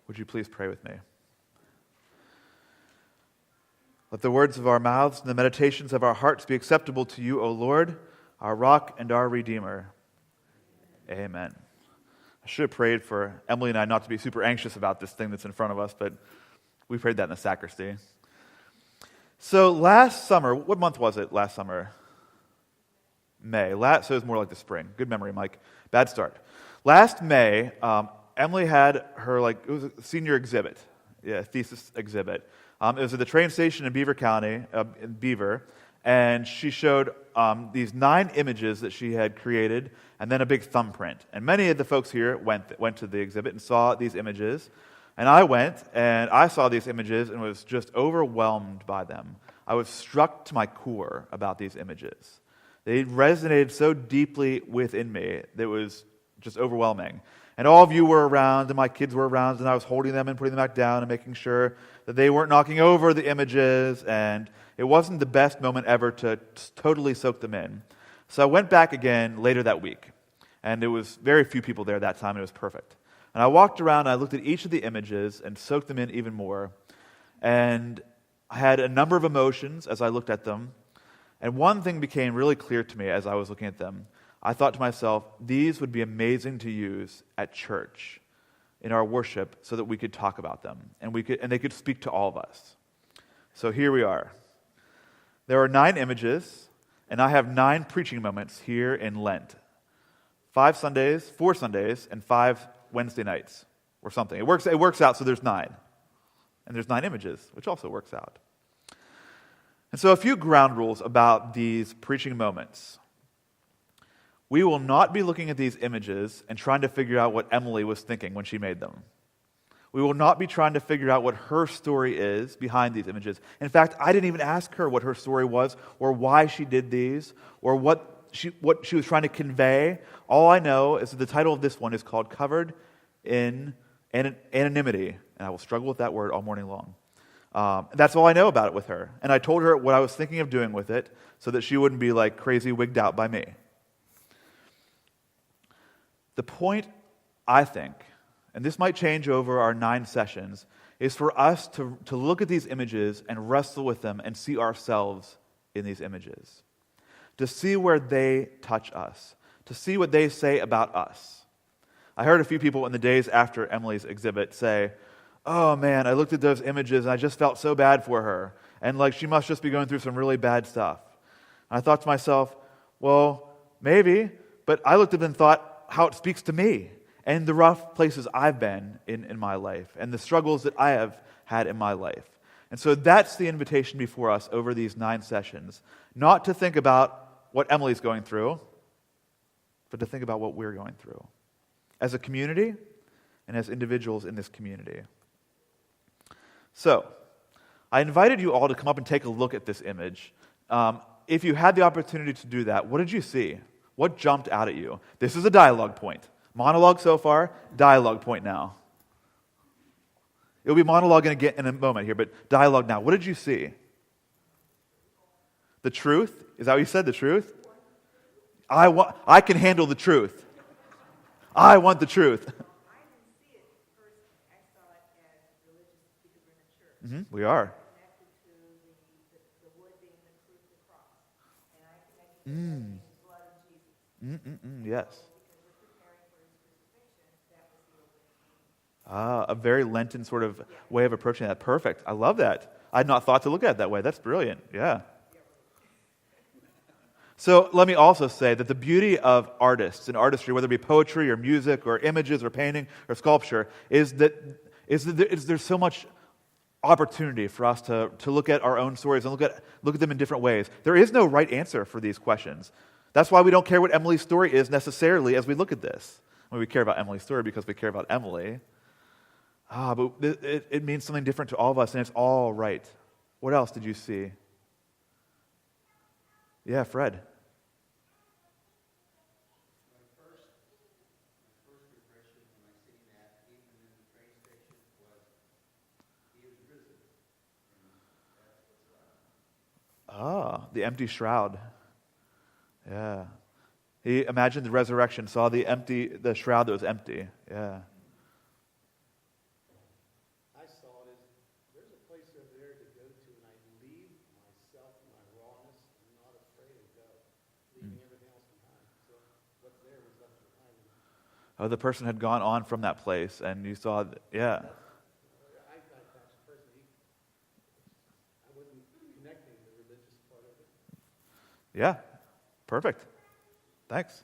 Would you please pray with me? Let the words of our mouths and the meditations of our hearts be acceptable to you, O Lord, our rock and our Redeemer. Amen. I should have prayed for Emily and I not to be super anxious about this thing that's in front of us, but we prayed that in the sacristy. So last summer, what month was it last summer? May. So it was more like the spring. Good memory, Mike. Bad start. Last May, Emily had her, it was a senior exhibit, thesis exhibit. It was at the train station in Beaver County, in Beaver, and she showed these 9 images that she had created, and then a big thumbprint. And many of the folks here went to the exhibit and saw these images. And I went, and I saw these images and was just overwhelmed by them. I was struck to my core about these images. They resonated so deeply within me that it was just overwhelming. And all of you were around, and my kids were around, and I was holding them and putting them back down and making sure that they weren't knocking over the images, and it wasn't the best moment ever to totally soak them in. So I went back again later that week, and there was very few people there that time, and it was perfect. And I walked around, and I looked at each of the images and soaked them in even more, and I had a number of emotions as I looked at them, and one thing became really clear to me as I was looking at them. I thought to myself, these would be amazing to use at church in our worship so that we could talk about them and they could speak to all of us. So here we are. There are 9 images, and I have 9 preaching moments here in Lent. 4 Sundays, and 5 Wednesday nights or something. It works out so there's 9. And there's 9 images, which also works out. And so a few ground rules about these preaching moments. We will not be looking at these images and trying to figure out what Emily was thinking when she made them. We will not be trying to figure out what her story is behind these images. In fact, I didn't even ask her what her story was or why she did these or what she was trying to convey. All I know is that the title of this one is called Covered in Anonymity. And I will struggle with that word all morning long. That's all I know about it with her. And I told her what I was thinking of doing with it so that she wouldn't be crazy wigged out by me. The point, I think, and this might change over our 9 sessions, is for us to look at these images and wrestle with them and see ourselves in these images. To see where they touch us. To see what they say about us. I heard a few people in the days after Emily's exhibit say, "Oh man, I looked at those images and I just felt so bad for her. And she must just be going through some really bad stuff." And I thought to myself, well, maybe, but I looked at them and thought, how it speaks to me and the rough places I've been in my life and the struggles that I have had in my life. And so that's the invitation before us over these 9 sessions. Not to think about what Emily's going through, but to think about what we're going through as a community and as individuals in this community. So, I invited you all to come up and take a look at this image. If you had the opportunity to do that, what did you see? What jumped out at you? This is a dialogue point. Monologue so far, dialogue point now. It'll be monologue in a moment here, but dialogue now. What did you see? The truth? Is that what you said, the truth? I can handle the truth. I want the truth. I didn't see it first. I saw it as religious because we're in a church. Mm-hmm, we are. Connected to the wood being the truth, the cross. And I connected to the blood of Jesus. Yes. Because we're preparing for his crucifixion, that was the opening. A very Lenten sort of way of approaching that. Perfect. I love that. I had not thought to look at it that way. That's brilliant. Yeah. So let me also say that the beauty of artists and artistry, whether it be poetry or music or images or painting or sculpture, is that there's so much opportunity for us to look at our own stories and look at them in different ways. There is no right answer for these questions. That's why we don't care what Emily's story is necessarily as we look at this. We care about Emily's story because we care about Emily. But it means something different to all of us, and it's all right. What else did you see? Yeah, Fred. My first impression when I seen that, even in the train station, was he was risen. And that's what's The empty shroud. Yeah. He imagined the resurrection, saw the shroud that was empty. Yeah. Oh, the person had gone on from that place, and you saw, yeah. I got that person. I wasn't connecting the religious part of it. Yeah, perfect. Thanks.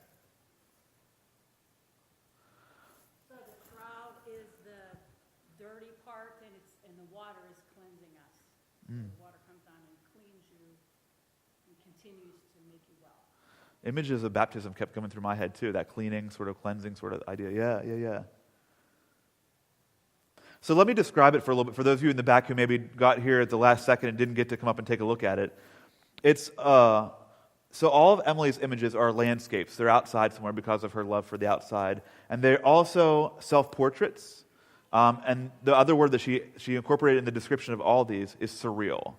So the shroud is the dirty part, and the water is cleansing us. So the water comes down and cleans you and continues to make you well. Images of baptism kept coming through my head too, that cleaning, sort of cleansing sort of idea. Yeah. So let me describe it for a little bit, for those of you in the back who maybe got here at the last second and didn't get to come up and take a look at it. It's, so all of Emily's images are landscapes. They're outside somewhere because of her love for the outside. And they're also self-portraits. And the other word that she incorporated in the description of all these is surreal.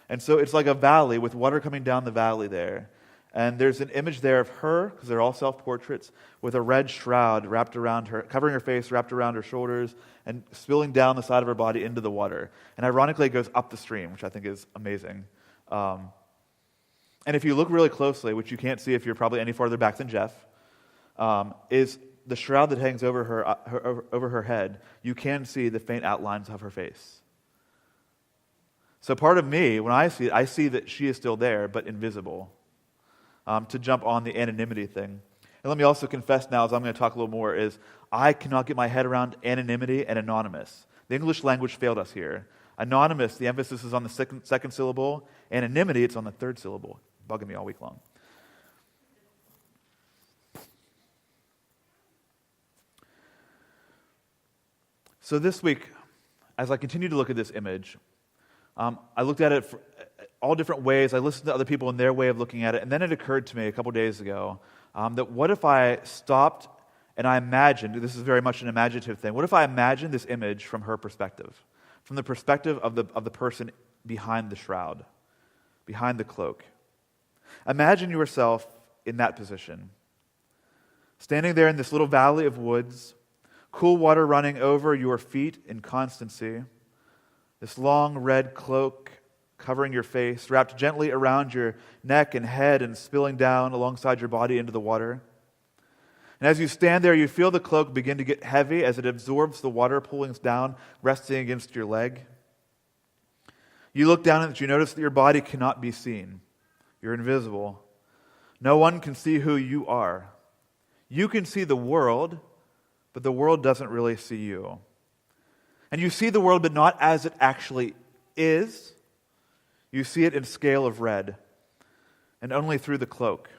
And so it's like a valley with water coming down the valley there. And there's an image there of her, because they're all self-portraits, with a red shroud wrapped around her, covering her face, wrapped around her shoulders, and spilling down the side of her body into the water. And ironically, it goes up the stream, which I think is amazing. And if you look really closely, which you can't see if you're probably any farther back than Jeff, is the shroud that hangs over her head. You can see the faint outlines of her face. So part of me, when I see it, I see that she is still there, but invisible. To jump on the anonymity thing. And let me also confess now, as I'm going to talk a little more, is I cannot get my head around anonymity and anonymous. The English language failed us here. Anonymous, the emphasis is on the second syllable. Anonymity, it's on the third syllable. Bugging me all week long. So this week, as I continue to look at this image, I looked at it for all different ways. I listened to other people and their way of looking at it. And then it occurred to me a couple days ago that what if I stopped and I imagined, this is very much an imaginative thing, what if I imagined this image from her perspective, from the perspective of the person behind the shroud, behind the cloak. Imagine yourself in that position, standing there in this little valley of woods, cool water running over your feet in constancy, this long red cloak covering your face, wrapped gently around your neck and head and spilling down alongside your body into the water. And as you stand there, you feel the cloak begin to get heavy as it absorbs the water pulling down, resting against your leg. You look down and you notice that your body cannot be seen. You're invisible. No one can see who you are. You can see the world, but the world doesn't really see you. And you see the world, but not as it actually is. You see it in scale of red, and only through the cloak.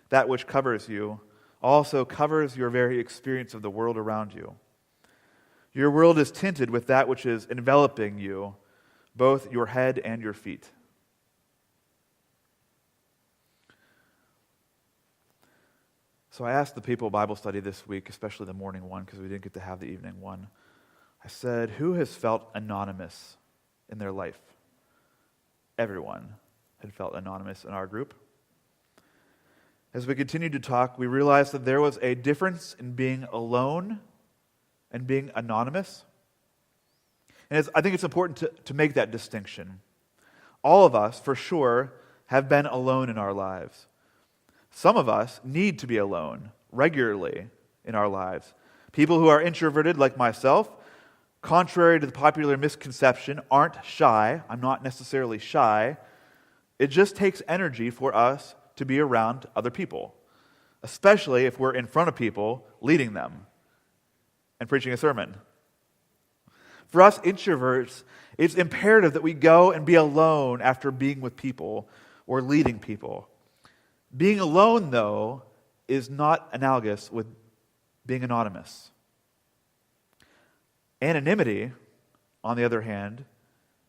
That which covers you also covers your very experience of the world around you. Your world is tinted with that which is enveloping you, both your head and your feet. So I asked the people Bible study this week, especially the morning one, because we didn't get to have the evening one. I said, who has felt anonymous in their life? Everyone had felt anonymous in our group. As we continued to talk, we realized that there was a difference in being alone and being anonymous. And I think it's important to make that distinction. All of us, for sure, have been alone in our lives. Some of us need to be alone regularly in our lives. People who are introverted, like myself, contrary to the popular misconception, aren't shy. I'm not necessarily shy. It just takes energy for us to be around other people, especially if we're in front of people leading them and preaching a sermon. For us introverts, it's imperative that we go and be alone after being with people or leading people. Being alone, though, is not analogous with being anonymous. Anonymity, on the other hand,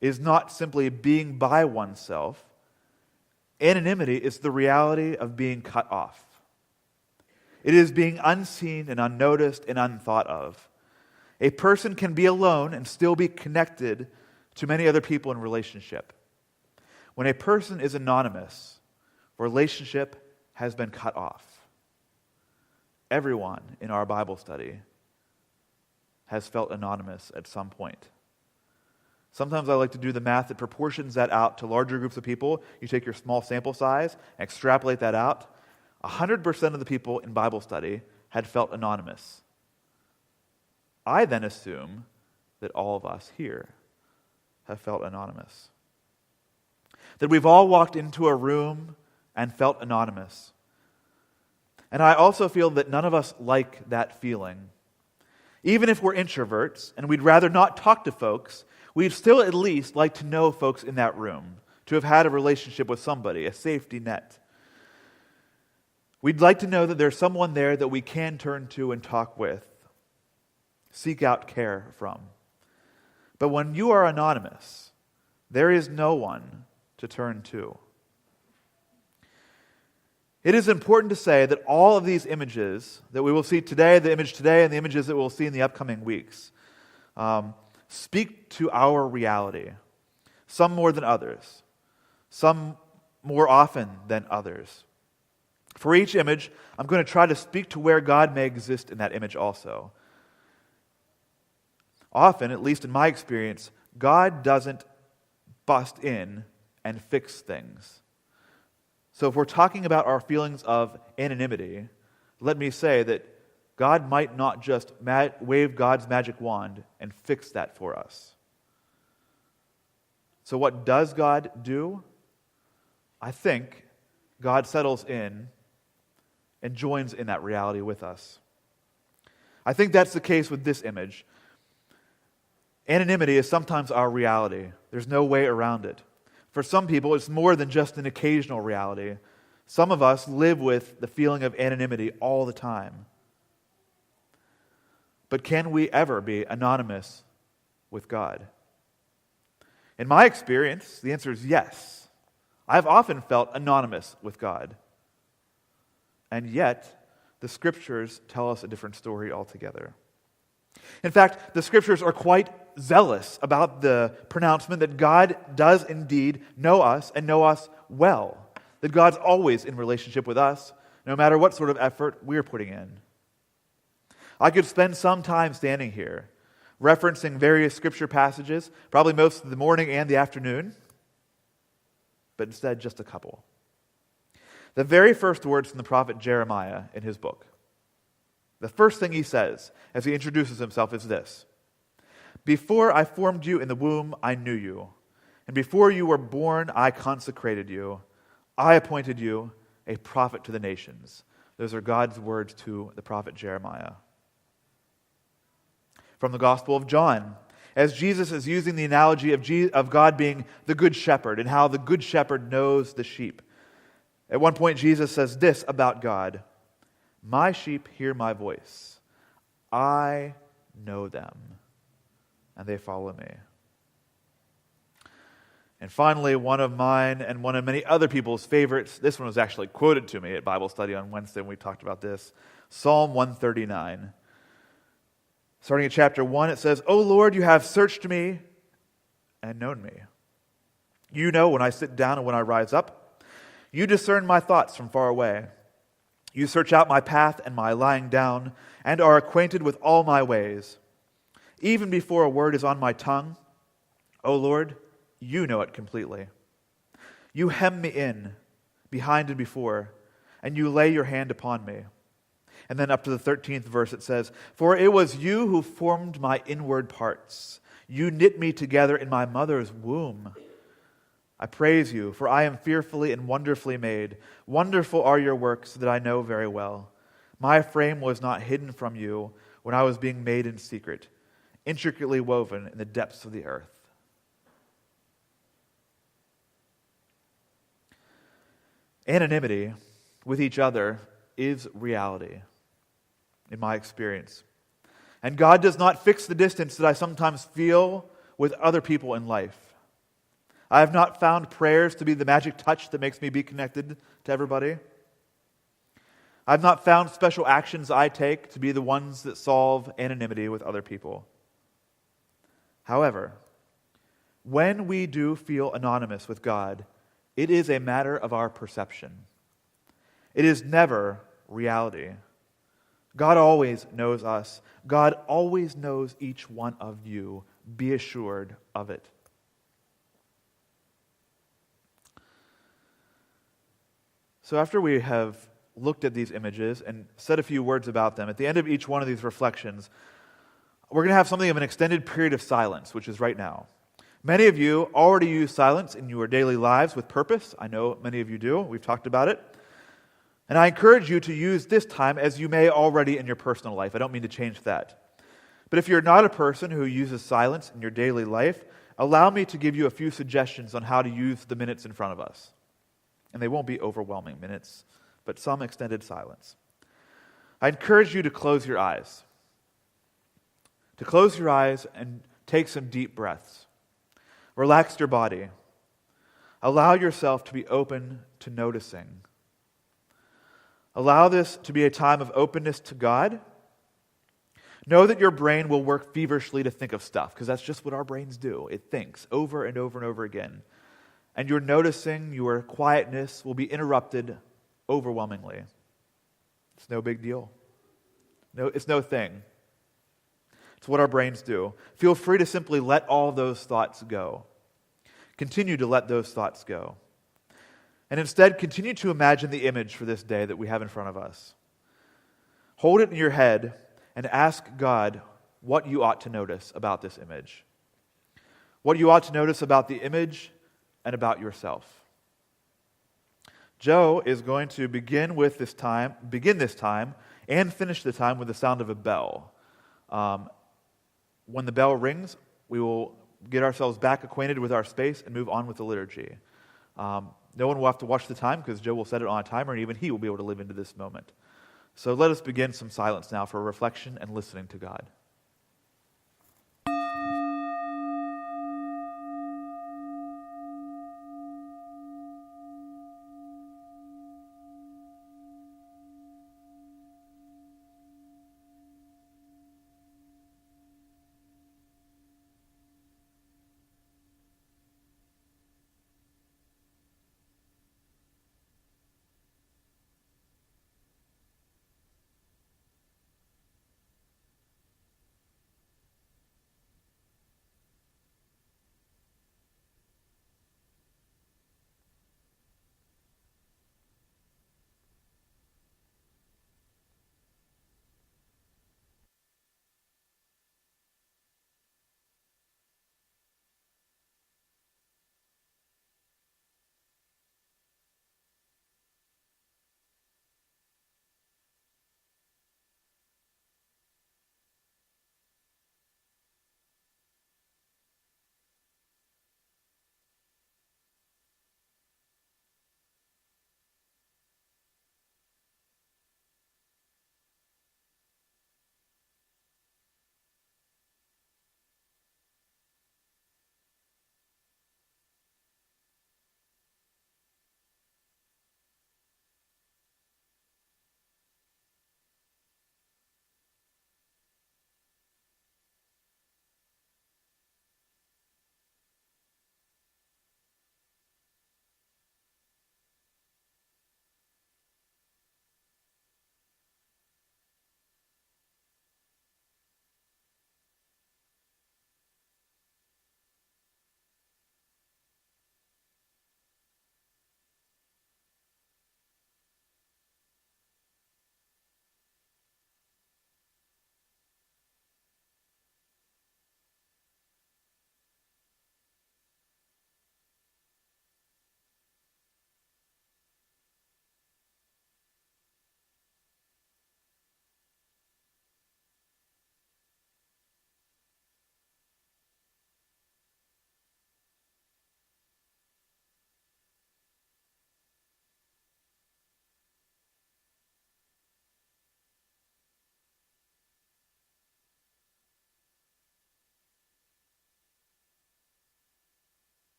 is not simply being by oneself. Anonymity is the reality of being cut off. It is being unseen and unnoticed and unthought of. A person can be alone and still be connected to many other people in relationship. When a person is anonymous, relationship has been cut off. Everyone in our Bible study has felt anonymous at some point. Sometimes I like to do the math that proportions that out to larger groups of people. You take your small sample size and extrapolate that out. 100% of the people in Bible study had felt anonymous. I then assume that all of us here have felt anonymous. That we've all walked into a room and felt anonymous. And I also feel that none of us like that feeling. Even if we're introverts and we'd rather not talk to folks, we'd still at least like to know folks in that room, to have had a relationship with somebody, a safety net. We'd like to know that there's someone there that we can turn to and talk with, seek out care from. But when you are anonymous, there is no one to turn to. It is important to say that all of these images that we will see today, the image today and the images that we'll see in the upcoming weeks, speak to our reality, some more than others, some more often than others. For each image, I'm going to try to speak to where God may exist in that image also. Often, at least in my experience, God doesn't bust in and fix things. So if we're talking about our feelings of anonymity, let me say that God might not just wave God's magic wand and fix that for us. So what does God do? I think God settles in and joins in that reality with us. I think that's the case with this image. Anonymity is sometimes our reality. There's no way around it. For some people, it's more than just an occasional reality. Some of us live with the feeling of anonymity all the time. But can we ever be anonymous with God? In my experience, the answer is yes. I've often felt anonymous with God. And yet, the Scriptures tell us a different story altogether. In fact, the Scriptures are quite zealous about the pronouncement that God does indeed know us and know us well. That God's always in relationship with us, no matter what sort of effort we're putting in. I could spend some time standing here, referencing various Scripture passages, probably most of the morning and the afternoon, but instead just a couple. The very first words from the prophet Jeremiah in his book. The first thing he says as he introduces himself is this: "Before I formed you in the womb, I knew you. And before you were born, I consecrated you. I appointed you a prophet to the nations." Those are God's words to the prophet Jeremiah. From the Gospel of John, as Jesus is using the analogy of God being the good shepherd and how the good shepherd knows the sheep. At one point, Jesus says this about God: "My sheep hear my voice. I know them, and they follow me." And finally, one of mine and one of many other people's favorites, this one was actually quoted to me at Bible study on Wednesday when we talked about this, Psalm 139. Starting at chapter 1, it says, "O Lord, you have searched me and known me. You know when I sit down and when I rise up. You discern my thoughts from far away. You search out my path and my lying down, and are acquainted with all my ways. Even before a word is on my tongue, O Lord, you know it completely. You hem me in, behind and before, and you lay your hand upon me." And then up to the 13th verse it says, "For it was you who formed my inward parts. You knit me together in my mother's womb. I praise you, for I am fearfully and wonderfully made. Wonderful are your works that I know very well. My frame was not hidden from you when I was being made in secret, intricately woven in the depths of the earth." Anonymity with each other is reality, in my experience. And God does not fix the distance that I sometimes feel with other people in life. I have not found prayers to be the magic touch that makes me be connected to everybody. I have not found special actions I take to be the ones that solve anonymity with other people. However, when we do feel anonymous with God, it is a matter of our perception. It is never reality. God always knows us. God always knows each one of you. Be assured of it. So after we have looked at these images and said a few words about them, at the end of each one of these reflections, we're going to have something of an extended period of silence, which is right now. Many of you already use silence in your daily lives with purpose. I know many of you do. We've talked about it. And I encourage you to use this time as you may already in your personal life. I don't mean to change that. But if you're not a person who uses silence in your daily life, allow me to give you a few suggestions on how to use the minutes in front of us. And they won't be overwhelming minutes, but some extended silence. I encourage you to close your eyes. To close your eyes and take some deep breaths. Relax your body. Allow yourself to be open to noticing. Allow this to be a time of openness to God. Know that your brain will work feverishly to think of stuff, because that's just what our brains do. It thinks over and over and over again. And your noticing, your quietness will be interrupted overwhelmingly. It's no big deal. No, it's no thing. It's what our brains do. Feel free to simply let all those thoughts go. Continue to let those thoughts go. And instead, continue to imagine the image for this day that we have in front of us. Hold it in your head and ask God what you ought to notice about this image. What you ought to notice about the image and about yourself. Joe is going to begin this time, and finish the time with the sound of a bell. When the bell rings, we will get ourselves back acquainted with our space and move on with the liturgy. No one will have to watch the time because Joe will set it on a timer, and even he will be able to live into this moment. So let us begin some silence now for reflection and listening to God.